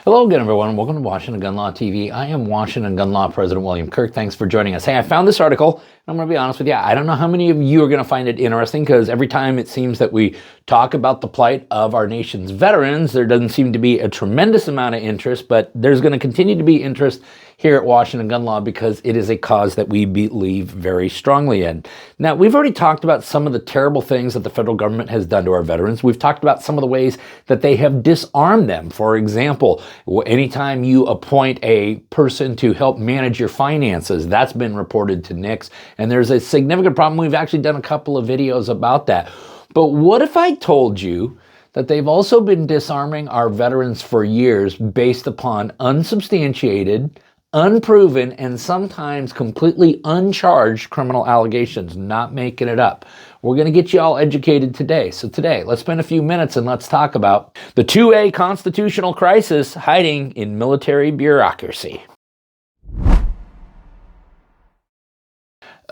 Hello again, everyone. Welcome to Washington Gun Law TV. I am Washington Gun Law President William Kirk. Thanks for joining us. Hey, I found this article, and I'm going to be honest with you. I don't know how many of you are going to find it interesting, because every time it seems that we talk about the plight of our nation's veterans, there doesn't seem to be a tremendous amount of interest, but there's going to continue to be interest here at Washington Gun Law because it is a cause that we believe very strongly in. Now, we've already talked about some of the terrible things that the federal government has done to our veterans. We've talked about some of the ways that they have disarmed them. For example, anytime you appoint a person to help manage your finances, that's been reported to NICS, and there's a significant problem. We've actually done a couple of videos about that. But what if I told you that they've also been disarming our veterans for years based upon unsubstantiated, unproven, and sometimes completely uncharged criminal allegations, not making it up? We're going to get you all educated today. So today, let's spend a few minutes and let's talk about the 2A constitutional crisis hiding in military bureaucracy.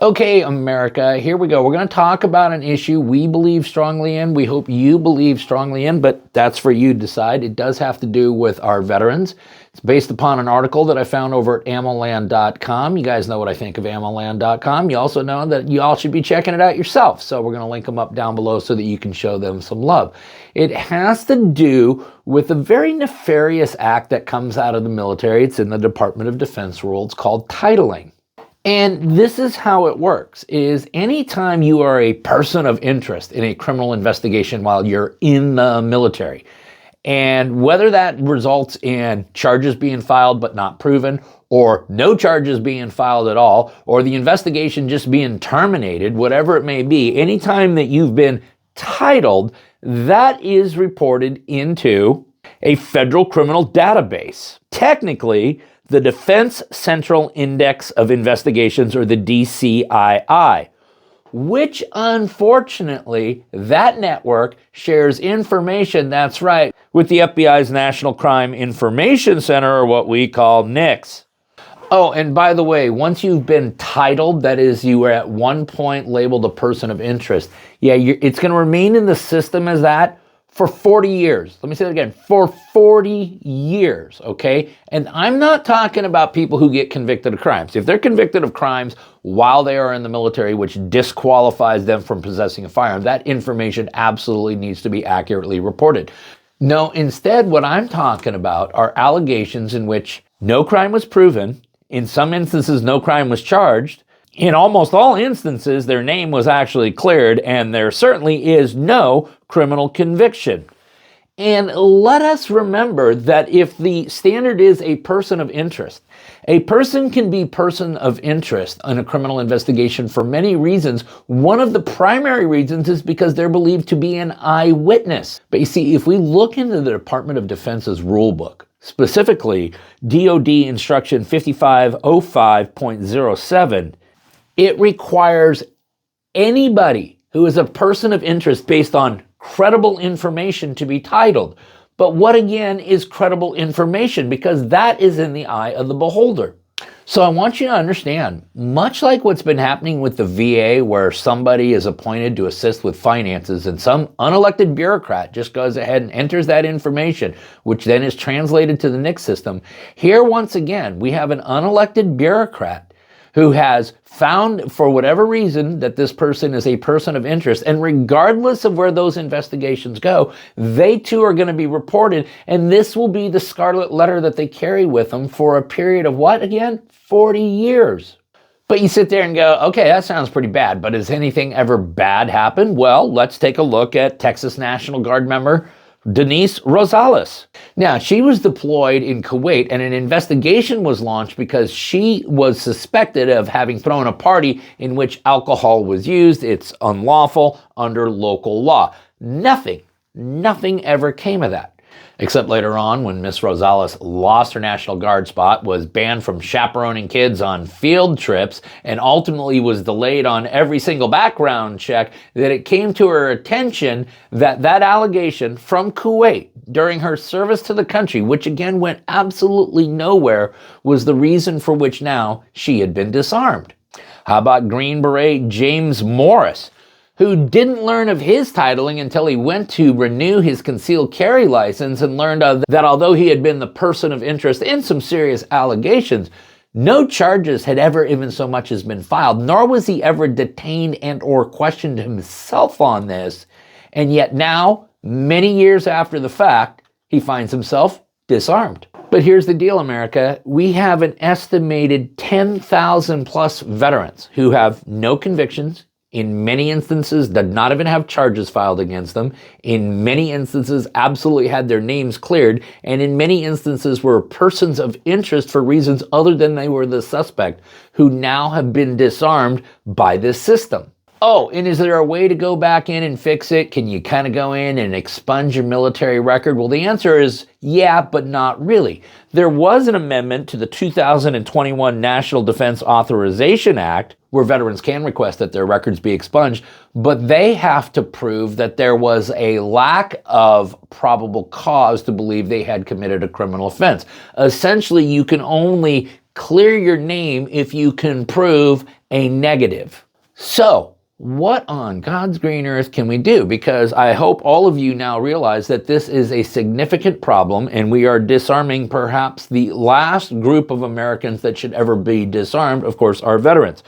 Okay, America, here we go. We're going to talk about an issue we believe strongly in. We hope you believe strongly in, but that's for you to decide. It does have to do with our veterans. It's based upon an article that I found over at ammoland.com. You guys know what I think of ammoland.com. You also know that you all should be checking it out yourself. So we're going to link them up down below so that you can show them some love. It has to do with a very nefarious act that comes out of the military. It's in the Department of Defense rules called titling. And this is how it works, is anytime you are a person of interest in a criminal investigation while you're in the military, and whether that results in charges being filed but not proven, or no charges being filed at all, or the investigation just being terminated, whatever it may be, anytime that you've been titled, that is reported into a federal criminal database. Technically, the Defense Central Index of Investigations, or the DCII, which unfortunately, that network shares information, that's right, with the FBI's National Crime Information Center, or what we call NICS. Oh, and by the way, once you've been titled, that is, you were at one point labeled a person of interest, it's going to remain in the system as that for 40 years. Let me say that again, for 40 years, okay? And I'm not talking about people who get convicted of crimes. If they're convicted of crimes while they are in the military, which disqualifies them from possessing a firearm, that information absolutely needs to be accurately reported. No, instead, what I'm talking about are allegations in which no crime was proven, in some instances, no crime was charged, in almost all instances, their name was actually cleared, and there certainly is no criminal conviction. And let us remember that if the standard is a person of interest, a person can be person of interest in a criminal investigation for many reasons. One of the primary reasons is because they're believed to be an eyewitness. But you see, if we look into the Department of Defense's rule book, specifically DoD Instruction 5505.07, it requires anybody who is a person of interest based on credible information to be titled. But what again is credible information? Because that is in the eye of the beholder. So I want you to understand, much like what's been happening with the VA, where somebody is appointed to assist with finances and some unelected bureaucrat just goes ahead and enters that information, which then is translated to the NICS system. Here, once again, we have an unelected bureaucrat who has found, for whatever reason, that this person is a person of interest. And regardless of where those investigations go, they too are going to be reported. And this will be the scarlet letter that they carry with them for a period of what again? 40 years. But you sit there and go, okay, that sounds pretty bad. But has anything ever bad happened? Well, let's take a look at Texas National Guard member Denise Rosales. Now, she was deployed in Kuwait, and an investigation was launched because she was suspected of having thrown a party in which alcohol was used. It's unlawful under local law. Nothing ever came of that. Except later on, when Miss Rosales lost her National Guard spot, was banned from chaperoning kids on field trips, and ultimately was delayed on every single background check, that it came to her attention that that allegation from Kuwait during her service to the country, which again went absolutely nowhere, was the reason for which now she had been disarmed. How about Green Beret James Morris, who didn't learn of his titling until he went to renew his concealed carry license and learned that although he had been the person of interest in some serious allegations, no charges had ever even so much as been filed, nor was he ever detained and or questioned himself on this. And yet now, many years after the fact, he finds himself disarmed. But here's the deal, America. We have an estimated 10,000 plus veterans who have no convictions, in many instances did not even have charges filed against them, in many instances absolutely had their names cleared, and in many instances were persons of interest for reasons other than they were the suspect, who now have been disarmed by this system. Oh, and is there a way to go back in and fix it? Can you kind of go in and expunge your military record? Well, the answer is yeah, but not really. There was an amendment to the 2021 National Defense Authorization Act where veterans can request that their records be expunged, but they have to prove that there was a lack of probable cause to believe they had committed a criminal offense. Essentially, you can only clear your name if you can prove a negative. So, what on God's green earth can we do? Because I hope all of you now realize that this is a significant problem and we are disarming perhaps the last group of Americans that should ever be disarmed, of course, our veterans.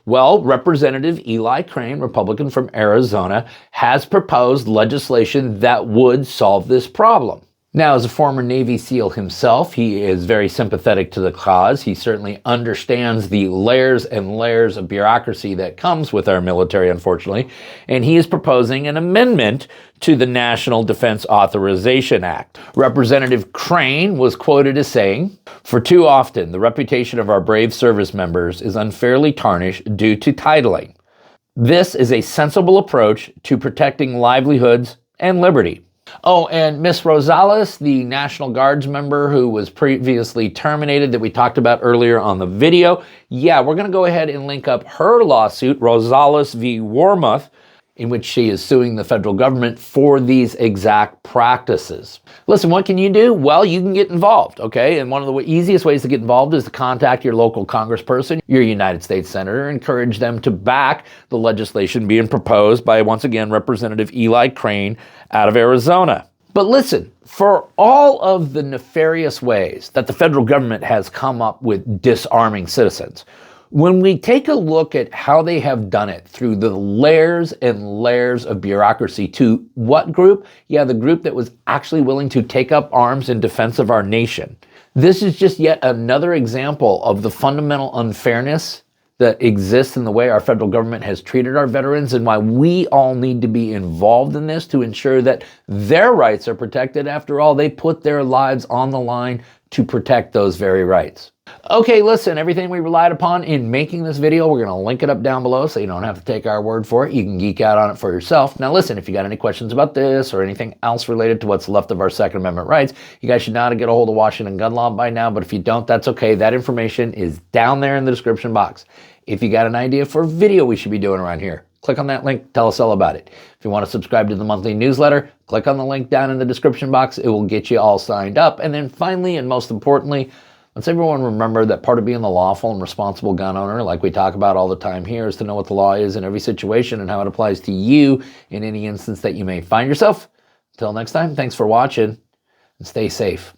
Well, Representative Eli Crane, Republican from Arizona, has proposed legislation that would solve this problem. Now, as a former Navy SEAL himself, he is very sympathetic to the cause. He certainly understands the layers and layers of bureaucracy that comes with our military, unfortunately, and he is proposing an amendment to the National Defense Authorization Act. Representative Crane was quoted as saying, "For too often, the reputation of our brave service members is unfairly tarnished due to titling. This is a sensible approach to protecting livelihoods and liberty." Oh, and Miss Rosales, the National Guards member who was previously terminated that we talked about earlier on the video, yeah, we're going to go ahead and link up her lawsuit, Rosales v. Wormuth, in which she is suing the federal government for these exact practices. Listen, what can you do? Well, you can get involved, okay? And one of the easiest ways to get involved is to contact your local congressperson, your United States senator, encourage them to back the legislation being proposed by, once again, Representative Eli Crane out of Arizona. But listen, for all of the nefarious ways that the federal government has come up with disarming citizens, when we take a look at how they have done it through the layers and layers of bureaucracy to what group? Yeah, the group that was actually willing to take up arms in defense of our nation. This is just yet another example of the fundamental unfairness that exists in the way our federal government has treated our veterans and why we all need to be involved in this to ensure that their rights are protected. After all, they put their lives on the line to protect those very rights. Okay, listen, everything we relied upon in making this video, we're going to link it up down below so you don't have to take our word for it. You can geek out on it for yourself. Now listen, if you got any questions about this or anything else related to what's left of our Second Amendment rights, you guys should know how to get a hold of Washington gun law by now, but if you don't, that's okay. That information is down there in the description box. If you got an idea for a video we should be doing around here, click on that link, tell us all about it. If you want to subscribe to the monthly newsletter, click on the link down in the description box. It will get you all signed up. And then finally, and most importantly, let's everyone remember that part of being the lawful and responsible gun owner, like we talk about all the time here, is to know what the law is in every situation and how it applies to you in any instance that you may find yourself. Until next time, thanks for watching and stay safe.